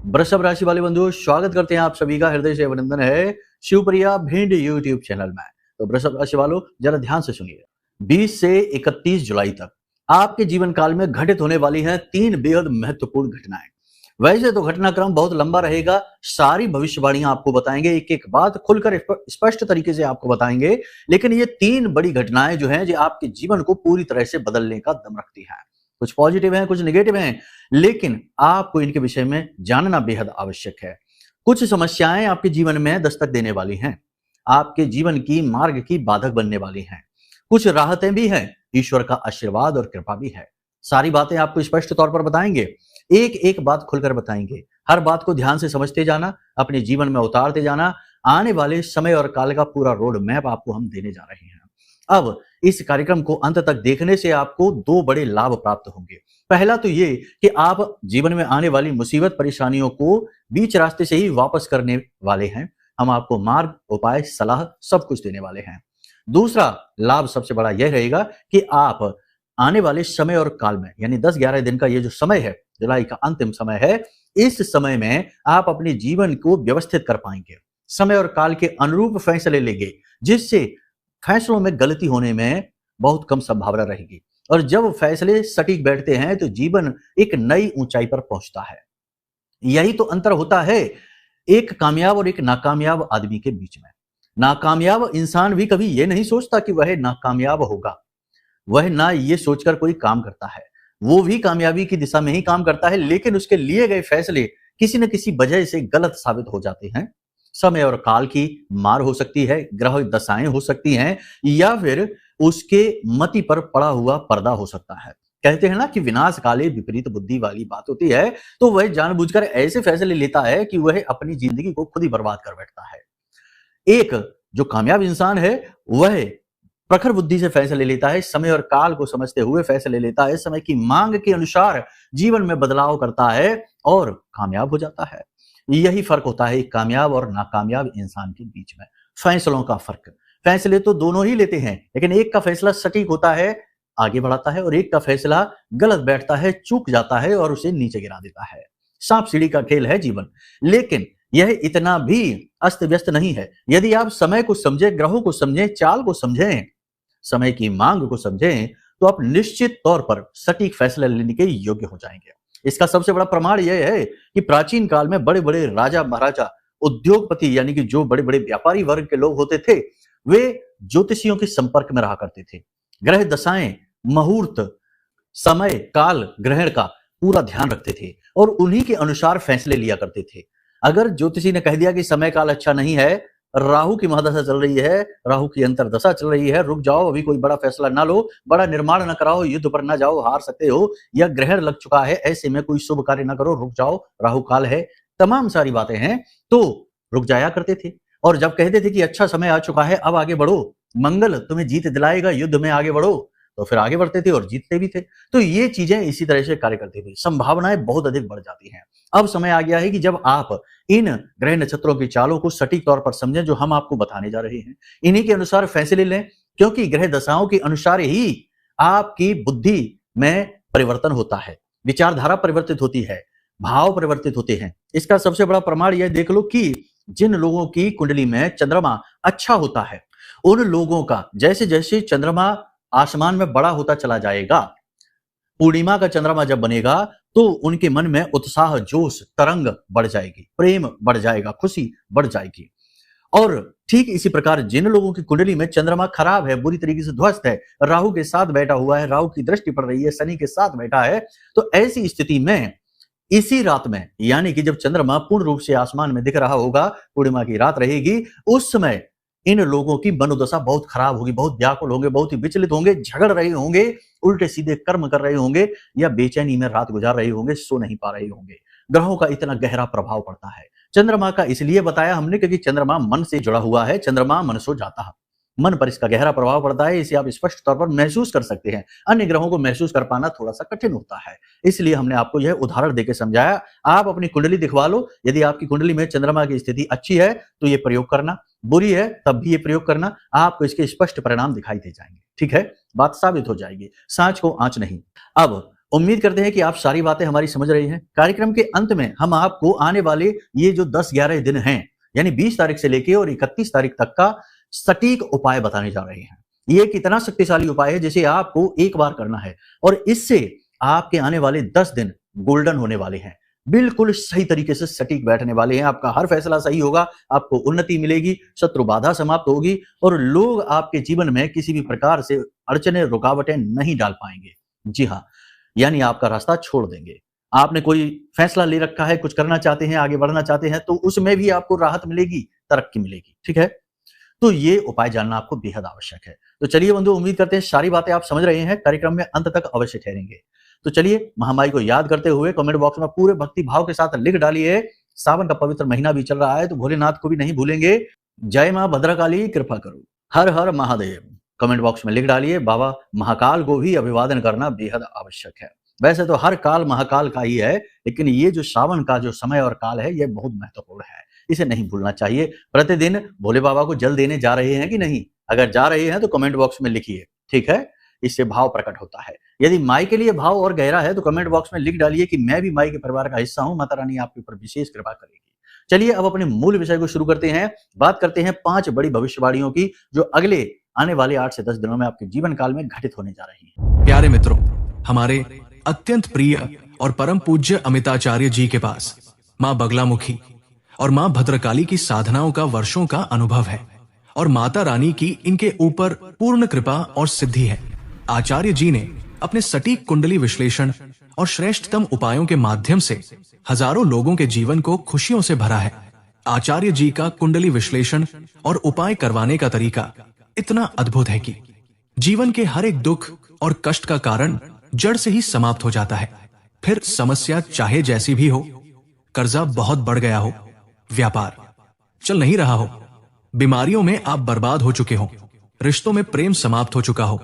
वृषभ राशि वाले बंधु, स्वागत करते हैं आप सभी का हृदय से अभिनंदन है शिवप्रिया भिंड यूट्यूब चैनल में। तो वृषभ राशि वालों, जरा ध्यान से सुनिए। 20 से 31 जुलाई तक आपके जीवन काल में घटित होने वाली हैं 3 बेहद महत्वपूर्ण घटनाएं। वैसे तो घटनाक्रम बहुत लंबा रहेगा, सारी भविष्यवाणियां आपको बताएंगे, एक एक बात खुलकर स्पष्ट तरीके से आपको बताएंगे। लेकिन ये 3 बड़ी घटनाएं जो हैं, जो आपके जीवन को पूरी तरह से बदलने का दम रखती हैं। कुछ पॉजिटिव हैं, कुछ नेगेटिव हैं, लेकिन आपको इनके विषय में जानना बेहद आवश्यक है। कुछ समस्याएं आपके जीवन में दस्तक देने वाली हैं, आपके जीवन की मार्ग की बाधक बनने वाली हैं। कुछ राहतें भी हैं, ईश्वर का आशीर्वाद और कृपा भी है। सारी बातें आपको स्पष्ट तौर पर बताएंगे, एक एक बात खुलकर बताएंगे। हर बात को ध्यान से समझते जाना, अपने जीवन में उतारते जाना। आने वाले समय और काल का पूरा रोड मैप आपको हम देने जा रहे हैं। अब इस कार्यक्रम को अंत तक देखने से आपको 2 बड़े लाभ प्राप्त होंगे। पहला तो ये कि आप जीवन में आने वाली मुसीबत परेशानियों को बीच रास्ते से ही वापस करने वाले हैं। हम आपको मार्ग, उपाय, सलाह सब कुछ देने वाले हैं। दूसरा लाभ सबसे बड़ा यह रहेगा कि आप आने वाले समय और काल में, यानी 10-11 दिन का ये जो समय है, जुलाई का अंतिम समय है, इस समय में आप अपने जीवन को व्यवस्थित कर पाएंगे। समय और काल के अनुरूप फैसले लेंगे, जिससे फैसलों में गलती होने में बहुत कम संभावना रहेगी। और जब फैसले सटीक बैठते हैं तो जीवन एक नई ऊंचाई पर पहुंचता है। यही तो अंतर होता है एक कामयाब और एक नाकामयाब आदमी के बीच में। नाकामयाब इंसान भी कभी यह नहीं सोचता कि वह नाकामयाब होगा, वह ना ये सोचकर कोई काम करता है। वो भी कामयाबी की दिशा में ही काम करता है, लेकिन उसके लिए गए फैसले किसी न किसी वजह से गलत साबित हो जाते हैं। समय और काल की मार हो सकती है, ग्रह दशाएं हो सकती हैं, या फिर उसके मति पर पड़ा हुआ पर्दा हो सकता है। कहते हैं ना कि विनाश काले विपरीत बुद्धि वाली बात होती है। तो वह जानबूझकर ऐसे फैसले लेता है कि वह अपनी जिंदगी को खुद ही बर्बाद कर बैठता है। एक जो कामयाब इंसान है, वह प्रखर बुद्धि से फैसले लेता है, समय और काल को समझते हुए फैसले लेता है, समय की मांग के अनुसार जीवन में बदलाव करता है और कामयाब हो जाता है। यही फर्क होता है एक कामयाब और नाकामयाब इंसान के बीच में, फैसलों का फर्क। फैसले तो दोनों ही लेते हैं, लेकिन एक का फैसला सटीक होता है, आगे बढ़ाता है, और एक का फैसला गलत बैठता है, चूक जाता है और उसे नीचे गिरा देता है। सांप सीढ़ी का खेल है जीवन, लेकिन यह इतना भी अस्त व्यस्त नहीं है। यदि आप समय को समझें, ग्रहों को समझें, चाल को समझें, समय की मांग को समझें, तो आप निश्चित तौर पर सटीक फैसला लेने के योग्य हो जाएंगे। इसका सबसे बड़ा प्रमाण यह है कि प्राचीन काल में बड़े बड़े राजा महाराजा, उद्योगपति, यानी कि जो बड़े बड़े व्यापारी वर्ग के लोग होते थे, वे ज्योतिषियों के संपर्क में रहा करते थे। ग्रह दशाएं, मुहूर्त, समय, काल, ग्रहण का पूरा ध्यान रखते थे और उन्हीं के अनुसार फैसले लिया करते थे। अगर ज्योतिषी ने कह दिया कि समय काल अच्छा नहीं है, राहु की महादशा चल रही है, राहु की अंतरदशा चल रही है, रुक जाओ, अभी कोई बड़ा फैसला ना लो, बड़ा निर्माण ना कराओ, युद्ध पर ना जाओ, हार सकते हो, या ग्रहण लग चुका है, ऐसे में कोई शुभ कार्य ना करो, रुक जाओ, राहु काल है, तमाम सारी बातें हैं, तो रुक जाया करते थे। और जब कहते थे कि अच्छा समय आ चुका है, अब आगे बढ़ो, मंगल तुम्हें जीत दिलाएगा, युद्ध में आगे बढ़ो, तो फिर आगे बढ़ते थे और जीतते भी थे। तो ये चीजें इसी तरह से कार्य करती थी, संभावनाएं बहुत अधिक बढ़ जाती हैं। अब समय आ गया है कि जब आप इन ग्रह नक्षत्रों की चालों को सटीक तौर पर समझें, जो हम आपको बताने जा रहे हैं, इन्हीं के अनुसार फैसले लें, क्योंकि ग्रह दशाओं के अनुसार ही आपकी बुद्धि में परिवर्तन होता है, विचारधारा परिवर्तित होती है, भाव परिवर्तित होते हैं। इसका सबसे बड़ा प्रमाण यह देख लो कि जिन लोगों की कुंडली में चंद्रमा अच्छा होता है, उन लोगों का जैसे जैसे चंद्रमा आसमान में बड़ा होता चला जाएगा, पूर्णिमा का चंद्रमा जब बनेगा, तो उनके मन में उत्साह, जोश, तरंग बढ़ जाएगी, प्रेम बढ़ जाएगा, खुशी बढ़ जाएगी। और ठीक इसी प्रकार जिन लोगों की कुंडली में चंद्रमा खराब है, बुरी तरीके से ध्वस्त है, राहु के साथ बैठा हुआ है, राहु की दृष्टि पड़ रही है, शनि के साथ बैठा है, तो ऐसी स्थिति में इसी रात में, यानी कि जब चंद्रमा पूर्ण रूप से आसमान में दिख रहा होगा, पूर्णिमा की रात रहेगी, उस समय इन लोगों की मनोदशा बहुत खराब होगी, बहुत व्याकुल होंगे, बहुत ही विचलित होंगे, झगड़ रहे होंगे, उल्टे सीधे कर्म कर रहे होंगे, या बेचैनी में रात गुजार रहे होंगे, सो नहीं पा रहे होंगे। ग्रहों का इतना गहरा प्रभाव पड़ता है। चंद्रमा का इसलिए बताया हमने क्योंकि चंद्रमा मन से जुड़ा हुआ है, चंद्रमा मन सो जाता है, मन पर इसका गहरा प्रभाव पड़ता है। इसे आप स्पष्ट तौर पर महसूस कर सकते हैं, अन्य ग्रहों को महसूस कर पाना थोड़ा सा कठिन होता है, इसलिए हमने आपको यह उदाहरण देकर समझाया। आप अपनी कुंडली दिखवा लो, यदि आपकी कुंडली में चंद्रमा की स्थिति अच्छी है तो ये प्रयोग करना, बुरी है तब भी ये प्रयोग करना, आपको इसके स्पष्ट परिणाम दिखाई दे जाएंगे। ठीक है, बात साबित हो जाएगी, सांच को आंच नहीं। अब उम्मीद करते हैं कि आप सारी बातें हमारी समझ रही हैं। कार्यक्रम के अंत में हम आपको आने वाले ये जो 10-11 दिन हैं, यानी 20 तारीख से लेके और 31 तारीख तक का सटीक उपाय बताने जा रहे हैं। ये एक इतना शक्तिशाली उपाय है जिसे आपको एक बार करना है और इससे आपके आने वाले 10 दिन गोल्डन होने वाले हैं। बिल्कुल सही तरीके से सटीक बैठने वाले हैं। आपका हर फैसला सही होगा, आपको उन्नति मिलेगी, शत्रु बाधा समाप्त होगी और लोग आपके जीवन में किसी भी प्रकार से अड़चने, रुकावटें नहीं डाल पाएंगे। जी हाँ, यानी आपका रास्ता छोड़ देंगे। आपने कोई फैसला ले रखा है, कुछ करना चाहते हैं, आगे बढ़ना चाहते हैं, तो उसमें भी आपको राहत मिलेगी, तरक्की मिलेगी। ठीक है? तो ये उपाय जानना आपको बेहद आवश्यक है। तो चलिए बंधु, उम्मीद करते हैं सारी बातें आप समझ रहे हैं। कार्यक्रम में अंत तक अवश्य ठहरेंगे। तो चलिए, महामाई को याद करते हुए कमेंट बॉक्स में पूरे भक्ति भाव के साथ लिख डालिए। सावन का पवित्र महीना भी चल रहा है तो भोलेनाथ को भी नहीं भूलेंगे। जय मां भद्रकाली, कृपा करो। हर हर महादेव कमेंट बॉक्स में लिख डालिए। बाबा महाकाल को भी अभिवादन करना बेहद आवश्यक है। वैसे तो हर काल महाकाल का ही है, लेकिन ये जो सावन का जो समय और काल है, ये बहुत महत्वपूर्ण है। इसे नहीं भूलना चाहिए। प्रतिदिन भोले बाबा को जल देने जा रहे हैं कि नहीं? अगर जा रहे हैं तो कमेंट बॉक्स में लिखिए। ठीक है? इससे भाव प्रकट होता है। यदि माई के लिए भाव और गहरा है तो कमेंट बॉक्स में लिख डालिए कि मैं भी माई के परिवार का हिस्सा हूं, माता रानी आपके ऊपर विशेष कृपा करेगी। चलिए अब अपने मूल विषय को शुरू करते हैं। बात करते हैं 5 बड़ी भविष्यवाणियों की जो अगले आने वाले 8 से 10 दिनों में आपके जीवन काल में घटित होने जा रही है। प्यारे मित्रों, हमारे अत्यंत प्रिय और परम पूज्य अमिताचार्य जी के पास माँ बगलामुखी और माँ भद्रकाली की साधनाओं का वर्षों का अनुभव है और माता रानी की इनके ऊपर पूर्ण कृपा और सिद्धि है। आचार्य जी ने अपने सटीक कुंडली विश्लेषण और श्रेष्ठतम उपायों के माध्यम से हजारों लोगों के जीवन को खुशियों से भरा है। आचार्य जी का कुंडली विश्लेषण और उपाय करवाने का तरीका इतना अद्भुत है कि जीवन के हर एक दुख और कष्ट का कारण जड़ से ही समाप्त हो जाता है। फिर समस्या चाहे जैसी भी हो, कर्जा बहुत बढ़ गया हो, व्यापार चल नहीं रहा हो, बीमारियों में आप बर्बाद हो चुके हो, रिश्तों में प्रेम समाप्त हो चुका हो,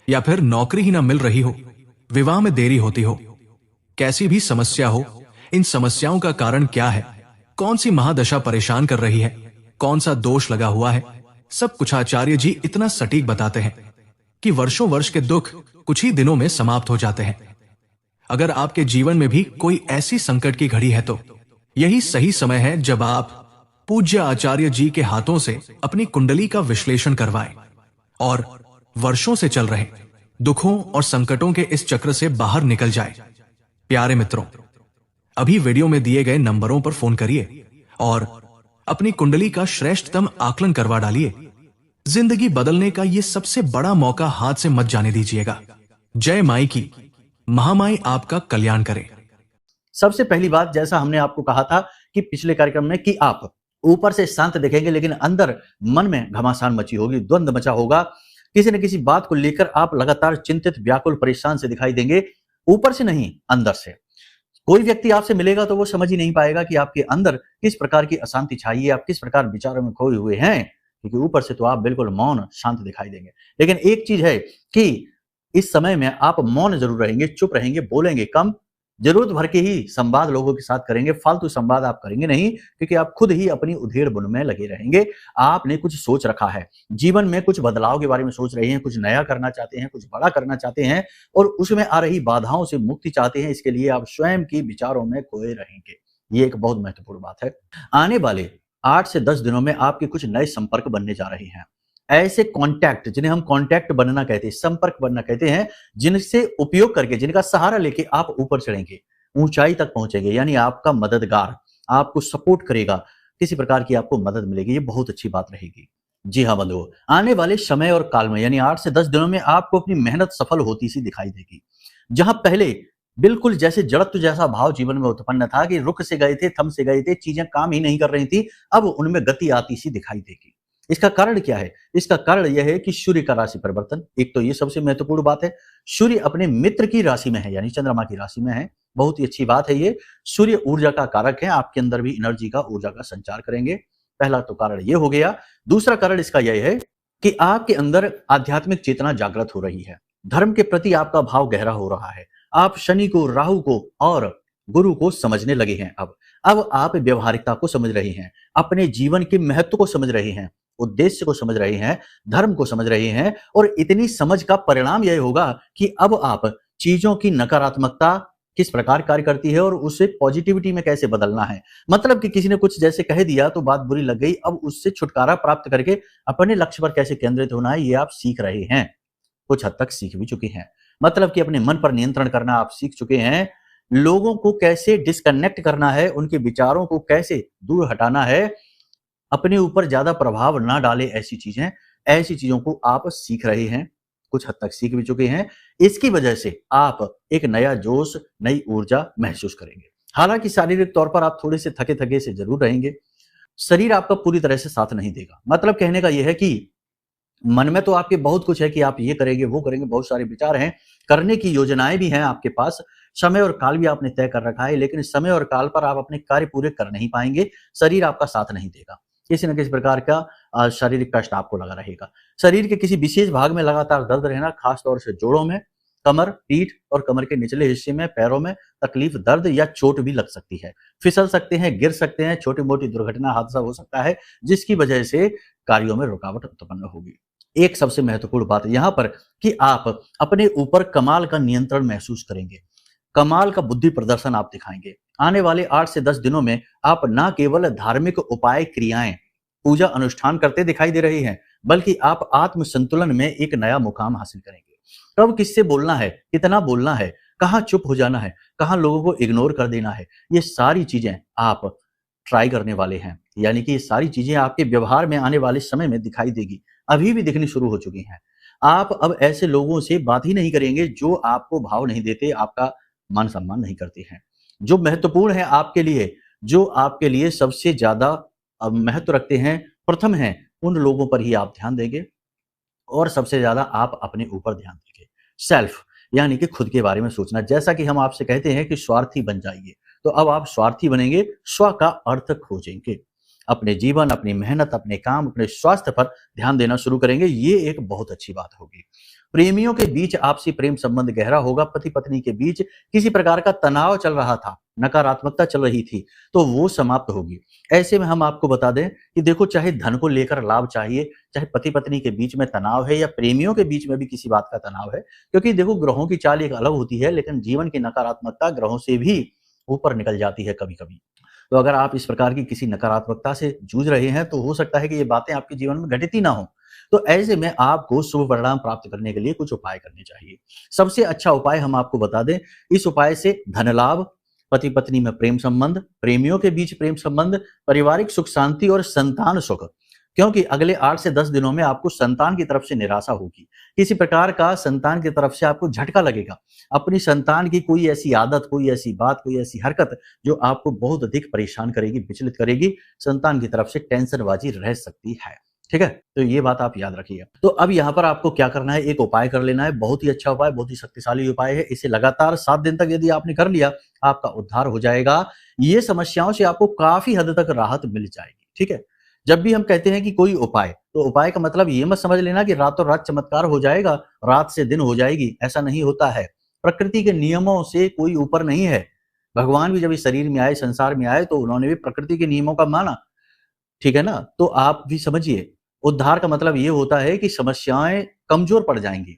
या फिर नौकरी ही ना मिल रही हो, विवाह में देरी होती हो, कैसी भी समस्या हो, इन समस्याओं का कारण क्या है, कौन सी महादशा परेशान कर रही है, कौन सा दोष लगा हुआ है, सब कुछ आचार्य जी इतना सटीक बताते हैं कि वर्षों वर्ष के दुख कुछ ही दिनों में समाप्त हो जाते हैं। अगर आपके जीवन में भी कोई ऐसी संकट की घड़ी है तो यही सही समय है जब आप पूज्य आचार्य जी के हाथों से अपनी कुंडली का विश्लेषण करवाएं और वर्षों से चल रहे दुखों और संकटों के इस चक्र से बाहर निकल जाए। प्यारे मित्रों, अभी वीडियो में दिए गए नंबरों पर फोन करिए और अपनी कुंडली का श्रेष्ठतम आकलन करवा डालिए। जिंदगी बदलने का ये सबसे बड़ा मौका हाथ से मत जाने दीजिएगा। जय माई की, महामाई आपका कल्याण करे। सबसे पहली बात, जैसा हमने आपको कहा था कि पिछले कार्यक्रम में, कि आप ऊपर से शांत दिखेंगे लेकिन अंदर मन में घमासान मची होगी, द्वंद्व मचा होगा। किसी न किसी बात को लेकर आप लगातार चिंतित, व्याकुल, परेशान से दिखाई देंगे। ऊपर से नहीं, अंदर से। कोई व्यक्ति आपसे मिलेगा तो वो समझ ही नहीं पाएगा कि आपके अंदर किस प्रकार की अशांति छाई है, आप किस प्रकार विचारों में खोए हुए हैं, क्योंकि ऊपर से तो आप बिल्कुल मौन, शांत दिखाई देंगे। लेकिन एक चीज है कि इस समय में आप मौन जरूर रहेंगे, चुप रहेंगे, बोलेंगे कम, जरूरत भर के ही संवाद लोगों के साथ करेंगे। फालतू संवाद आप करेंगे नहीं, क्योंकि आप खुद ही अपनी उधेड़ बुन में लगे रहेंगे। आपने कुछ सोच रखा है, जीवन में कुछ बदलाव के बारे में सोच रहे हैं, कुछ नया करना चाहते हैं, कुछ बड़ा करना चाहते हैं और उसमें आ रही बाधाओं से मुक्ति चाहते हैं। इसके लिए आप स्वयं की विचारों में खोए रहेंगे। ये एक बहुत महत्वपूर्ण बात है। आने वाले 8 से 10 दिनों में आपके कुछ नए संपर्क बनने जा रहे हैं। ऐसे कॉन्टैक्ट, जिन्हें हम कॉन्टैक्ट बनना कहते हैं, संपर्क बनना कहते हैं, जिनसे उपयोग करके, जिनका सहारा लेके आप ऊपर चढ़ेंगे, ऊंचाई तक पहुंचेंगे। यानी आपका मददगार आपको सपोर्ट करेगा, किसी प्रकार की आपको मदद मिलेगी। ये बहुत अच्छी बात रहेगी। जी हाँ बंधुओं, आने वाले समय और काल में, यानी 8 से 10 दिनों में आपको अपनी मेहनत सफल होती सी दिखाई देगी। जहां पहले बिल्कुल जैसे जड़त्व जैसा भाव जीवन में उत्पन्न था कि रुक से गए थे, थम से गए थे, चीजें काम ही नहीं कर रही थी, अब उनमें गति आती सी दिखाई देगी। इसका कारण क्या है? इसका कारण यह है कि सूर्य का राशि परिवर्तन। एक तो ये सबसे महत्वपूर्ण बात है, सूर्य अपने मित्र की राशि में है, यानी चंद्रमा की राशि में है। बहुत ही अच्छी बात है ये। सूर्य ऊर्जा का कारक है, आपके अंदर भी एनर्जी का, ऊर्जा का संचार करेंगे। पहला तो कारण ये हो गया। दूसरा कारण इसका यह है कि आपके अंदर आध्यात्मिक चेतना जागृत हो रही है, धर्म के प्रति आपका भाव गहरा हो रहा है। आप शनि को, राहु को और गुरु को समझने लगे हैं। अब आप व्यवहारिकता को समझ रहे हैं, अपने जीवन के महत्व को समझ रहे हैं, उद्देश्य को समझ रहे हैं, धर्म को समझ रहे हैं। और इतनी समझ का परिणाम यह होगा कि अब आप चीजों की नकारात्मकता किस प्रकार कार्य करती है और उसे पॉजिटिविटी में कैसे बदलना है। मतलब कि किसी ने कुछ जैसे कह दिया तो बात बुरी लग गई, अब उससे छुटकारा प्राप्त करके अपने लक्ष्य पर कैसे केंद्रित होना है ये आप सीख रहे हैं, कुछ हद तक सीख भी चुके हैं। मतलब कि अपने मन पर नियंत्रण करना आप सीख चुके हैं, लोगों को कैसे डिस्कनेक्ट करना है, उनके विचारों को कैसे दूर हटाना है, अपने ऊपर ज्यादा प्रभाव ना डाले ऐसी चीजों को आप सीख रहे हैं, कुछ हद तक सीख भी चुके हैं। इसकी वजह से आप एक नया जोश, नई ऊर्जा महसूस करेंगे। हालांकि शारीरिक तौर पर आप थोड़े से थके थके से जरूर रहेंगे, शरीर आपका पूरी तरह से साथ नहीं देगा। मतलब कहने का यह है कि मन में तो आपके बहुत कुछ है कि आप ये करेंगे वो करेंगे, बहुत सारे विचार हैं, करने की योजनाएं भी हैं आपके पास, समय और काल भी आपने तय कर रखा है, लेकिन समय और काल पर आप अपने कार्य पूरे कर नहीं पाएंगे, शरीर आपका साथ नहीं देगा, किसी न किसी प्रकार का शारीरिक कष्ट आपको लगा रहेगा। शरीर के किसी विशेष भाग में लगातार दर्द रहना, खासतौर से जोड़ों में, कमर, पीठ और कमर के निचले हिस्से में, पैरों में तकलीफ, दर्द या चोट भी लग सकती है। फिसल सकते हैं, गिर सकते हैं, छोटी मोटी दुर्घटना, हादसा हो सकता है जिसकी वजह से कार्यों में रुकावट उत्पन्न होगी। एक सबसे महत्वपूर्ण बात यहां पर कि आप अपने ऊपर कमाल का नियंत्रण महसूस करेंगे, कमाल का बुद्धि प्रदर्शन आप दिखाएंगे। आने वाले 8 से 10 दिनों में आप न केवल धार्मिक उपाय, क्रियाएं, पूजा अनुष्ठान करते दिखाई दे रहे हैं, बल्कि आप आत्म संतुलन में एक नया मुकाम हासिल करेंगे। कब किससे बोलना है, कितना बोलना है, कहां चुप हो जाना है, कहां लोगों को इग्नोर कर देना है, ये सारी चीजें आप ट्राई करने वाले हैं। यानी कि ये सारी चीजें आपके व्यवहार में आने वाले समय में दिखाई देगी, अभी भी दिखनी शुरू हो चुकी हैं। आप अब ऐसे लोगों से बात ही नहीं करेंगे जो आपको भाव नहीं देते, आपका मान सम्मान नहीं करते हैं। जो महत्वपूर्ण है आपके लिए, जो आपके लिए सबसे ज्यादा महत्व रखते हैं, प्रथम हैं, उन लोगों पर ही आप ध्यान देंगे और सबसे ज्यादा आप अपने ऊपर ध्यान देंगे। सेल्फ यानी कि खुद के बारे में सोचना। जैसा कि हम आपसे कहते हैं कि स्वार्थी बन जाइए, तो अब आप स्वार्थी बनेंगे, स्व का अर्थ खोजेंगे, अपने जीवन, अपनी मेहनत, अपने काम, अपने स्वास्थ्य पर ध्यान देना शुरू करेंगे। ये एक बहुत अच्छी बात होगी। प्रेमियों के बीच आपसी प्रेम संबंध गहरा होगा। पति पत्नी के बीच किसी प्रकार का तनाव चल रहा था, नकारात्मकता चल रही थी, तो वो समाप्त होगी। ऐसे में हम आपको बता दें कि देखो, चाहे धन को लेकर लाभ चाहिए, चाहे पति पत्नी के बीच में तनाव है या प्रेमियों के बीच में भी किसी बात का तनाव है, क्योंकि देखो ग्रहों की चाल एक अलग होती है, लेकिन जीवन की नकारात्मकता ग्रहों से भी ऊपर निकल जाती है कभी कभी। तो अगर आप इस प्रकार की किसी नकारात्मकता से जूझ रहे हैं तो हो सकता है कि ये बातें आपके जीवन में घटित ही ना हो। तो ऐसे में आपको शुभ परिणाम प्राप्त करने के लिए कुछ उपाय करने चाहिए। सबसे अच्छा उपाय हम आपको बता दें, इस उपाय से धन लाभ, पति पत्नी में प्रेम संबंध, प्रेमियों के बीच प्रेम संबंध, पारिवारिक सुख शांति और संतान सुख। क्योंकि अगले 8 से 10 दिनों में आपको संतान की तरफ से निराशा होगी, किसी प्रकार का संतान की तरफ से आपको झटका लगेगा। अपनी संतान की कोई ऐसी आदत, कोई ऐसी बात, कोई ऐसी हरकत जो आपको बहुत अधिक परेशान करेगी, विचलित करेगी, संतान की तरफ से टेंशनबाजी रह सकती है। ठीक है, तो ये बात आप याद रखिए। तो अब यहाँ पर आपको क्या करना है, एक उपाय कर लेना है, बहुत ही अच्छा उपाय, बहुत ही शक्तिशाली उपाय है। इसे लगातार 7 दिन तक यदि आपने कर लिया, आपका उद्धार हो जाएगा। ये समस्याओं से आपको काफी हद तक राहत मिल जाएगी। ठीक है, जब भी हम कहते हैं कि कोई उपाय, तो उपाय का मतलब ये मत समझ लेना कि रातों रात चमत्कार हो जाएगा, रात से दिन हो जाएगी, ऐसा नहीं होता है। प्रकृति के नियमों से कोई ऊपर नहीं है। भगवान भी जब इस शरीर में आए, संसार में आए, तो उन्होंने भी प्रकृति के नियमों का माना। ठीक है ना, तो आप भी समझिए, उद्धार का मतलब ये होता है कि समस्याएं कमजोर पड़ जाएंगी,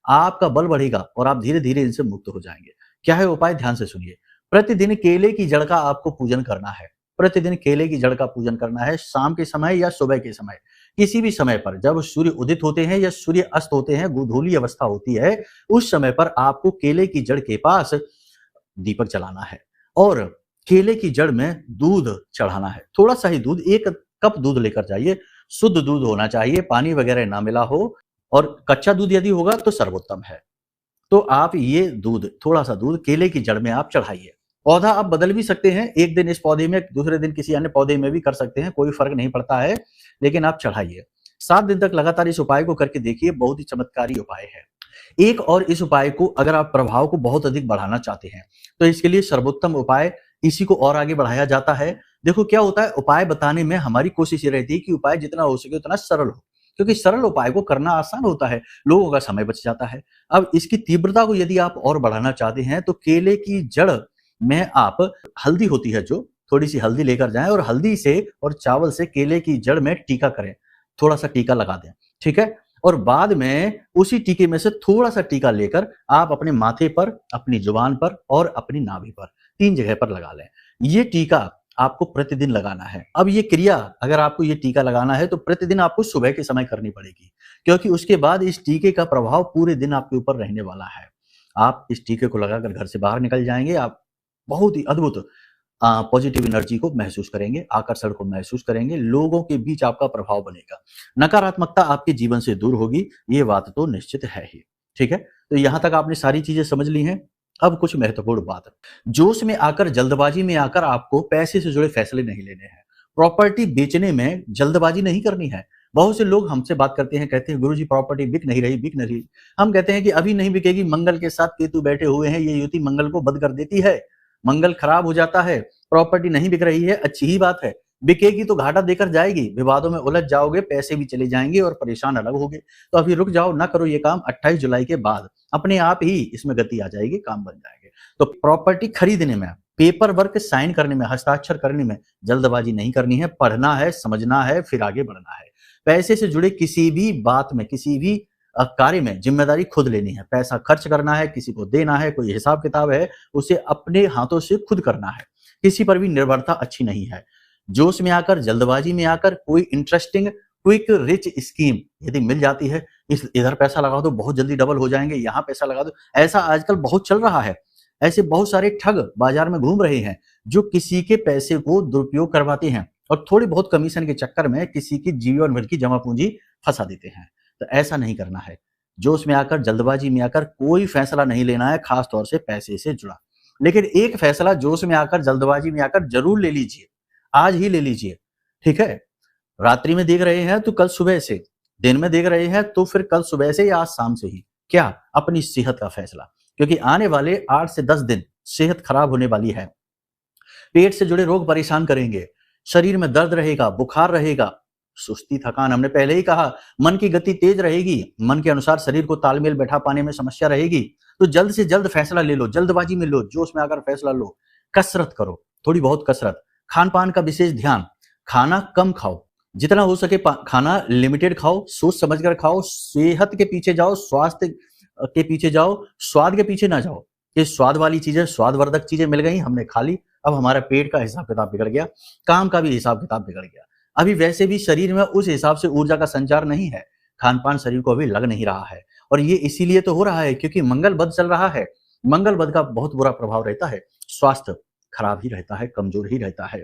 आपका बल बढ़ेगा और आप धीरे धीरे इनसे मुक्त हो जाएंगे। क्या है उपाय, ध्यान से सुनिए। प्रतिदिन केले की जड़ का आपको पूजन करना है। प्रतिदिन केले की जड़ का पूजन करना है, शाम के समय या सुबह के समय, किसी भी समय पर जब सूर्य उदित होते हैं या सूर्य अस्त होते हैं, गोधूली अवस्था होती है, उस समय पर आपको केले की जड़ के पास दीपक जलाना है और केले की जड़ में दूध चढ़ाना है। थोड़ा सा ही दूध, 1 कप दूध लेकर जाइए, शुद्ध दूध होना चाहिए, पानी वगैरह ना मिला हो, और कच्चा दूध यदि होगा तो सर्वोत्तम है। तो आप ये दूध, थोड़ा सा दूध केले की जड़ में आप चढ़ाइए। पौधा आप बदल भी सकते हैं, एक दिन इस पौधे में, दूसरे दिन किसी अन्य पौधे में भी कर सकते हैं, कोई फर्क नहीं पड़ता है, लेकिन आप चढ़ाइए। 7 दिन तक लगातार इस उपाय को करके देखिए, बहुत ही चमत्कारी उपाय है। एक और इस उपाय को, अगर आप प्रभाव को बहुत अधिक बढ़ाना चाहते हैं, तो इसके लिए सर्वोत्तम उपाय, इसी को और आगे बढ़ाया जाता है। देखो क्या होता है, उपाय बताने में हमारी कोशिश ये रहती है कि उपाय जितना हो सके उतना सरल हो, क्योंकि सरल उपाय को करना आसान होता है, लोगों का समय बच जाता है। अब इसकी तीव्रता को यदि आप और बढ़ाना चाहते हैं, तो केले की जड़ में आप हल्दी होती है जो, थोड़ी सी हल्दी लेकर जाएं और हल्दी से और चावल से केले की जड़ में टीका करें, थोड़ा सा टीका लगा दें। ठीक है, और बाद में उसी टीके में से थोड़ा सा टीका लेकर आप अपने माथे पर, अपनी जुबान पर और अपनी नाभि पर 3 जगह पर लगा लें। ये टीका आपको प्रतिदिन लगाना है। अब ये क्रिया अगर आपको ये टीका लगाना है तो प्रतिदिन आपको सुबह के समय करनी पड़ेगी, क्योंकि उसके बाद इस टीके का प्रभाव पूरे दिन आपके ऊपर रहने वाला है। आप इस टीके को लगाकर घर से बाहर निकल जाएंगे, आप बहुत ही अद्भुत पॉजिटिव एनर्जी को महसूस करेंगे, आकर्षण को महसूस करेंगे, लोगों के बीच आपका प्रभाव बनेगा, नकारात्मकता आपके जीवन से दूर होगी, ये बात तो निश्चित है ही। ठीक है, तो यहां तक आपने सारी चीजें समझ ली हैं। अब कुछ महत्वपूर्ण बात है। जोश में आकर, जल्दबाजी में आकर आपको पैसे से जुड़े फैसले नहीं लेने हैं। प्रॉपर्टी बेचने में जल्दबाजी नहीं करनी है। बहुत से लोग हमसे बात करते हैं, कहते हैं गुरुजी प्रॉपर्टी बिक नहीं रही। हम कहते हैं कि अभी नहीं बिकेगी, मंगल के साथ केतु बैठे हुए हैं, ये युति मंगल को बद कर देती है, मंगल खराब हो जाता है, प्रॉपर्टी नहीं बिक रही है, अच्छी ही बात है। बिकेगी तो घाटा देकर जाएगी, विवादों में उलझ जाओगे, पैसे भी चले जाएंगे और परेशान अलग होगे। तो अभी रुक जाओ, ना करो ये काम। 28 जुलाई के बाद अपने आप ही इसमें गति आ जाएगी, काम बन जाएंगे। तो प्रॉपर्टी खरीदने में, पेपर वर्क साइन करने में, हस्ताक्षर करने में जल्दबाजी नहीं करनी है। पढ़ना है, समझना है, फिर आगे बढ़ना है। पैसे से जुड़े किसी भी बात में, किसी भी कार्य में जिम्मेदारी खुद लेनी है। पैसा खर्च करना है, किसी को देना है, कोई हिसाब किताब है, उसे अपने हाथों से खुद करना है। किसी पर भी निर्भरता अच्छी नहीं है। जोश में आकर, जल्दबाजी में आकर कोई इंटरेस्टिंग क्विक रिच स्कीम यदि मिल जाती है, इधर पैसा लगा दो बहुत जल्दी डबल हो जाएंगे, यहाँ पैसा लगा दो, ऐसा आजकल बहुत चल रहा है। ऐसे बहुत सारे ठग बाजार में घूम रहे हैं जो किसी के पैसे को दुरुपयोग करवाते हैं और थोड़ी बहुत कमीशन के चक्कर में किसी की जीवन भर की जमा पूंजी फंसा देते हैं। तो ऐसा नहीं करना है। जोश में आकर, जल्दबाजी में आकर कोई फैसला नहीं लेना है, खास तौर से पैसे से जुड़ा। लेकिन एक फैसला जोश में आकर, जल्दबाजी में आकर जरूर ले लीजिए, आज ही ले लीजिए। ठीक है, रात्रि में देख रहे हैं तो कल सुबह से, दिन में देख रहे हैं तो फिर कल सुबह से या आज शाम से ही। क्या? अपनी सेहत का फैसला, क्योंकि आने वाले 8 से 10 दिन सेहत खराब होने वाली है। पेट से जुड़े रोग परेशान करेंगे, शरीर में दर्द रहेगा, बुखार रहेगा, सुस्ती, थकान, हमने पहले ही कहा, मन की गति तेज रहेगी, मन के अनुसार शरीर को तालमेल बैठा पाने में समस्या रहेगी। तो जल्द से जल्द फैसला ले लो, जल्दबाजी में लो, जोश में आकर फैसला लो। कसरत करो, थोड़ी बहुत कसरत, खान पान का विशेष ध्यान, खाना कम खाओ, जितना हो सके खाना लिमिटेड खाओ, सोच समझ कर खाओ, सेहत के पीछे जाओ, स्वास्थ्य के पीछे जाओ, स्वाद के पीछे ना जाओ। ये स्वाद वाली चीजें, स्वादवर्धक चीजें मिल गई, हमने खा ली, अब हमारा पेट का हिसाब किताब बिगड़ गया, काम का भी हिसाब किताब बिगड़ गया। अभी वैसे भी शरीर में उस हिसाब से ऊर्जा का संचार नहीं है, खान पान शरीर को अभी लग नहीं रहा है, और ये इसीलिए तो हो रहा है क्योंकि मंगल बद चल रहा है। मंगल बद का बहुत बुरा प्रभाव रहता है, स्वास्थ्य खराब ही रहता है, कमजोर ही रहता है।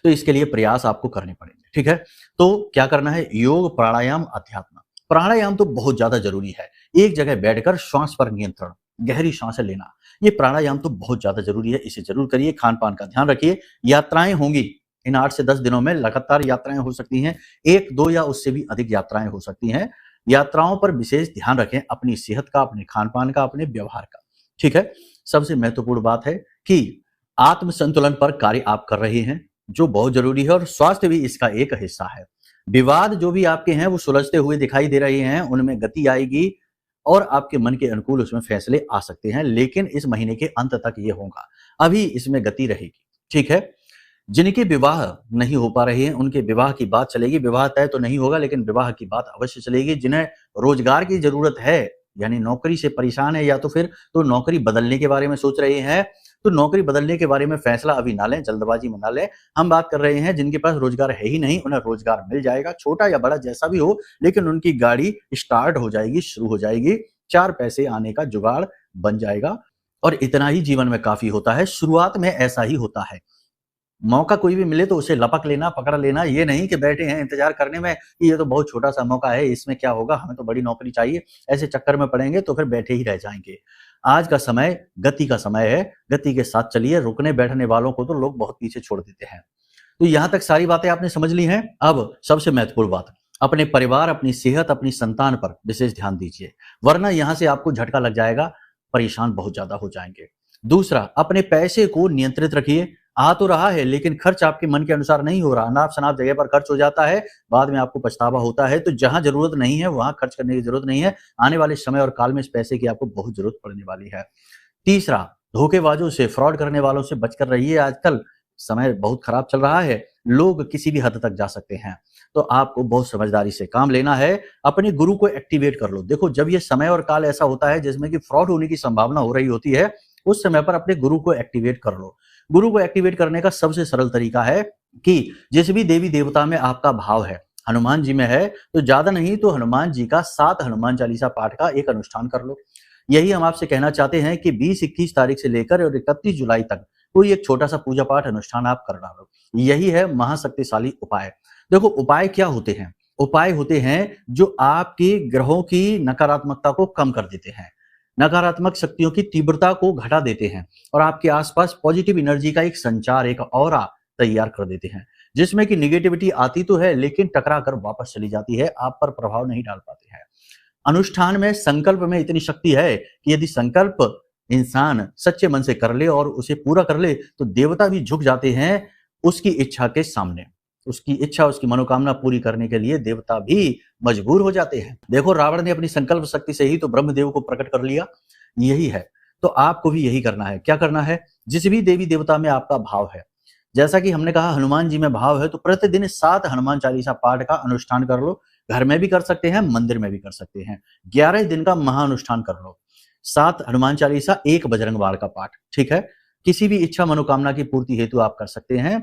तो इसके लिए प्रयास आपको करने पड़ेंगे। ठीक है, तो क्या करना है? योग, प्राणायाम, अध्यात्म। प्राणायाम तो बहुत ज्यादा जरूरी है। एक जगह बैठकर श्वास पर नियंत्रण, गहरी सांसें लेना, ये प्राणायाम तो बहुत ज्यादा जरूरी है, इसे जरूर करिए। खान पान का ध्यान रखिए। यात्राएं होंगी इन 8 से 10 दिनों में, लगातार यात्राएं हो सकती हैं, 1, 2 या उससे भी अधिक यात्राएं हो सकती हैं। यात्राओं पर विशेष ध्यान रखें, अपनी सेहत का, अपने खान पान का, अपने व्यवहार का। ठीक है, सबसे महत्वपूर्ण बात है कि आत्म संतुलन पर कार्य आप कर रहे हैं, जो बहुत जरूरी है, और स्वास्थ्य भी इसका एक हिस्सा है। विवाद जो भी आपके हैं वो सुलझते हुए दिखाई दे रहे हैं, उनमें गति आएगी और आपके मन के अनुकूल उसमें फैसले आ सकते हैं, लेकिन इस महीने के अंत तक ये होगा, अभी इसमें गति रहेगी। ठीक है, जिनके विवाह नहीं हो पा रहे हैं उनके विवाह की बात चलेगी। विवाह तय तो नहीं होगा लेकिन विवाह की बात अवश्य चलेगी। जिन्हें रोजगार की जरूरत है, यानी नौकरी से परेशान है, या तो फिर तो नौकरी बदलने के बारे में सोच रहे हैं, तो नौकरी बदलने के बारे में फैसला अभी ना लें, जल्दबाजी में ना लें। हम बात कर रहे हैं जिनके पास रोजगार है ही नहीं, उन्हें रोजगार मिल जाएगा, छोटा या बड़ा जैसा भी हो, लेकिन उनकी गाड़ी स्टार्ट हो जाएगी, शुरू हो जाएगी, 4 पैसे आने का जुगाड़ बन जाएगा। और इतना ही जीवन में काफी होता है, शुरुआत में ऐसा ही होता है। मौका कोई भी मिले तो उसे लपक लेना, पकड़ लेना, ये नहीं कि बैठे हैं इंतजार करने में कि ये तो बहुत छोटा सा मौका है, इसमें क्या होगा, हमें तो बड़ी नौकरी चाहिए, ऐसे चक्कर में पड़ेंगे तो फिर बैठे ही रह जाएंगे। आज का समय गति का समय है, गति के साथ चलिए। रुकने बैठने वालों को तो लोग बहुत पीछे छोड़ देते हैं। तो यहां तक सारी बातें आपने समझ ली हैं। अब सबसे महत्वपूर्ण बात, अपने परिवार, अपनी सेहत, अपनी संतान पर विशेष ध्यान दीजिए, वरना यहां से आपको झटका लग जाएगा, परेशान बहुत ज्यादा हो जाएंगे। दूसरा, अपने पैसे को नियंत्रित रखिए। आ तो रहा है लेकिन खर्च आपके मन के अनुसार नहीं हो रहा, अनाप शनाप जगह पर खर्च हो जाता है, बाद में आपको पछतावा होता है। तो जहां जरूरत नहीं है वहां खर्च करने की जरूरत नहीं है। आने वाले समय और काल में इस पैसे की आपको बहुत जरूरत पड़ने वाली है। तीसरा, धोखेबाजों से, फ्रॉड करने वालों से बचकर रहिए। आजकल समय बहुत खराब चल रहा है, लोग किसी भी हद तक जा सकते हैं। तो आपको बहुत समझदारी से काम लेना है, अपने गुरु को एक्टिवेट कर लो। देखो, जब ये समय और काल ऐसा होता है जिसमें कि फ्रॉड होने की संभावना हो रही होती है, उस समय पर अपने गुरु को एक्टिवेट कर लो। गुरु को एक्टिवेट करने का सबसे सरल तरीका है कि जिस भी देवी देवता में आपका भाव है, हनुमान जी में है तो ज्यादा नहीं तो हनुमान जी का 7 हनुमान चालीसा पाठ का एक अनुष्ठान कर लो। यही हम आपसे कहना चाहते हैं कि 20-21 तारीख से लेकर और 31 जुलाई तक कोई एक छोटा सा पूजा पाठ अनुष्ठान आप कर डालो। यही है महाशक्तिशाली उपाय। देखो, उपाय क्या होते हैं? उपाय होते हैं जो आपके ग्रहों की नकारात्मकता को कम कर देते हैं, नकारात्मक शक्तियों की तीव्रता को घटा देते हैं और आपके आसपास पॉजिटिव एनर्जी का एक संचार, एक ऑरा तैयार कर देते हैं, जिसमें कि निगेटिविटी आती तो है लेकिन टकरा कर वापस चली जाती है, आप पर प्रभाव नहीं डाल पाती है। अनुष्ठान में, संकल्प में इतनी शक्ति है कि यदि संकल्प इंसान सच्चे मन से कर ले और उसे पूरा कर ले तो देवता भी झुक जाते हैं उसकी इच्छा के सामने। उसकी इच्छा, उसकी मनोकामना पूरी करने के लिए देवता भी मजबूर हो जाते हैं। देखो, रावण ने अपनी संकल्प शक्ति से ही तो ब्रह्मदेव को प्रकट कर लिया। यही है, तो आपको भी यही करना है। क्या करना है? जिस भी देवी देवता में आपका भाव है, जैसा कि हमने कहा हनुमान जी में भाव है, तो प्रतिदिन 7 हनुमान चालीसा पाठ का अनुष्ठान कर लो। घर में भी कर सकते हैं, मंदिर में भी कर सकते हैं। 11 दिन का महाअनुष्ठान कर लो। 7 हनुमान चालीसा, 1 बजरंग बाण का पाठ, ठीक है। किसी भी इच्छा मनोकामना की पूर्ति हेतु आप कर सकते हैं।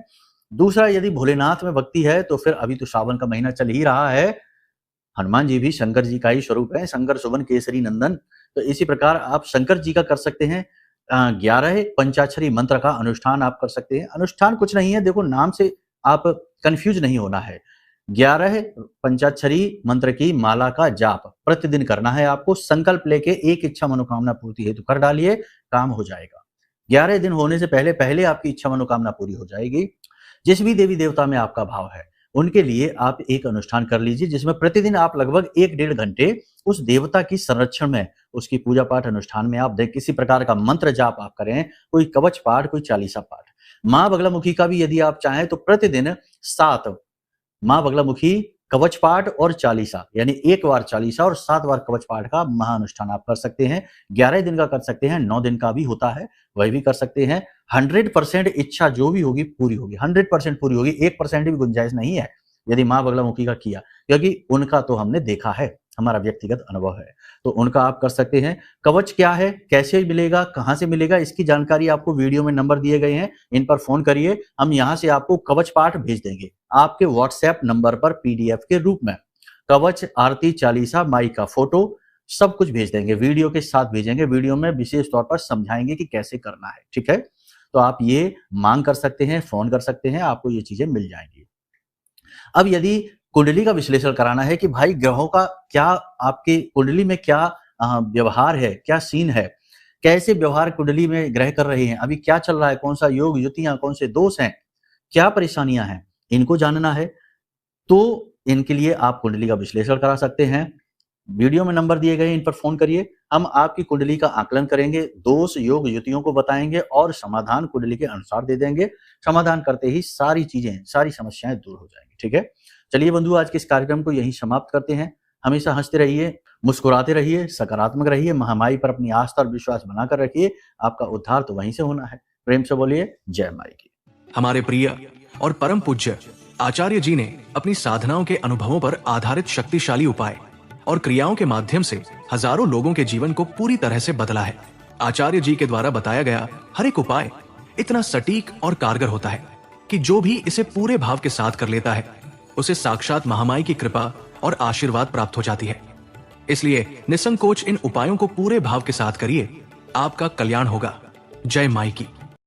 दूसरा, यदि भोलेनाथ में भक्ति है तो फिर अभी तो श्रावण का महीना चल ही रहा है, हनुमान जी भी शंकर जी का ही स्वरूप है, शंकर सुवन केसरी नंदन। तो इसी प्रकार आप शंकर जी का कर सकते हैं। 11 पंचाक्षरी मंत्र का अनुष्ठान आप कर सकते हैं। अनुष्ठान कुछ नहीं है, देखो नाम से आप कंफ्यूज नहीं होना है। 11 पंचाक्षरी मंत्र की माला का जाप प्रतिदिन करना है आपको। संकल्प लेके एक इच्छा मनोकामना पूर्ति हेतु कर डालिए, काम हो जाएगा। 11 दिन होने से पहले पहले आपकी इच्छा मनोकामना पूरी हो जाएगी। जिस भी देवी देवता में आपका भाव है उनके लिए आप एक अनुष्ठान कर लीजिए, जिसमें प्रतिदिन आप लगभग 1-1.5 घंटे उस देवता की संरक्षण में, उसकी पूजा पाठ अनुष्ठान में आप दें, किसी प्रकार का मंत्र जाप आप करें, कोई कवच पाठ, कोई चालीसा पाठ। माँ बगलामुखी का भी यदि आप चाहें तो प्रतिदिन 7 माँ बगलामुखी कवच पाठ और चालीसा, यानी 1 बार चालीसा और 7 बार कवच पाठ का महाअनुष्ठान आप कर सकते हैं। 11 दिन का कर सकते हैं, 9 दिन का भी होता है, वही भी कर सकते हैं। 100% इच्छा जो भी होगी पूरी होगी, 100% पूरी होगी, 1% भी गुंजाइश नहीं है यदि माँ बगलामुखी का किया, क्योंकि उनका तो हमने देखा है, हमारा व्यक्तिगत अनुभव है, तो उनका आप कर सकते हैं। कवच क्या है, कैसे मिलेगा, कहां से मिलेगा, इसकी जानकारी आपको वीडियो में नंबर दिए गए हैं, इन पर फोन करिए, हम यहां से आपको कवच पाठ भेज देंगे आपके व्हाट्सएप नंबर पर पीडीएफ के रूप में। कवच, आरती, चालीसा, माई का फोटो सब कुछ भेज देंगे, वीडियो के साथ भेजेंगे। वीडियो में विशेष तौर पर समझाएंगे कि कैसे करना है, ठीक है। तो आप ये मांग कर सकते हैं, फोन कर सकते हैं, आपको ये चीजें मिल जाएंगी। अब यदि कुंडली का विश्लेषण कराना है कि भाई ग्रहों का क्या, आपकी कुंडली में क्या व्यवहार है, क्या सीन है, कैसे व्यवहार कुंडली में ग्रह कर रहे हैं, अभी क्या चल रहा है, कौन सा योग युतियां, कौन से दोष हैं, क्या परेशानियां हैं, इनको जानना है, तो इनके लिए आप कुंडली का विश्लेषण करा सकते हैं। वीडियो में नंबर दिए गए, इन पर फोन करिए, हम आपकी कुंडली का आकलन करेंगे, दोष योग युतियों को बताएंगे और समाधान कुंडली के अनुसार दे देंगे। समाधान करते ही सारी चीजें, सारी समस्याएं दूर हो जाएंगी, ठीक है। चलिए बंधु, आज के इस कार्यक्रम को यहीं समाप्त करते हैं। हमेशा हंसते रहिए, मुस्कुराते रहिए, सकारात्मक रहिए, महामाई पर अपनी आस्था और विश्वास बनाकर रखिए, आपका उद्धार तो वहीं से होना है। प्रेम से बोलिए जय माई की। हमारे प्रिय और परम पूज्य आचार्य जी ने अपनी साधनाओं के अनुभवों पर आधारित शक्तिशाली उपाय और क्रियाओं के माध्यम से हजारों लोगों के जीवन को पूरी तरह से बदला है। आचार्य जी के द्वारा बताया गया हर एक उपाय इतना सटीक और कारगर होता है कि जो भी इसे पूरे भाव के साथ कर लेता है उसे साक्षात महामाई की कृपा और आशीर्वाद प्राप्त हो जाती है। इसलिए निसंकोच इन उपायों को पूरे भाव के साथ करिए, आपका कल्याण होगा। जय माई की।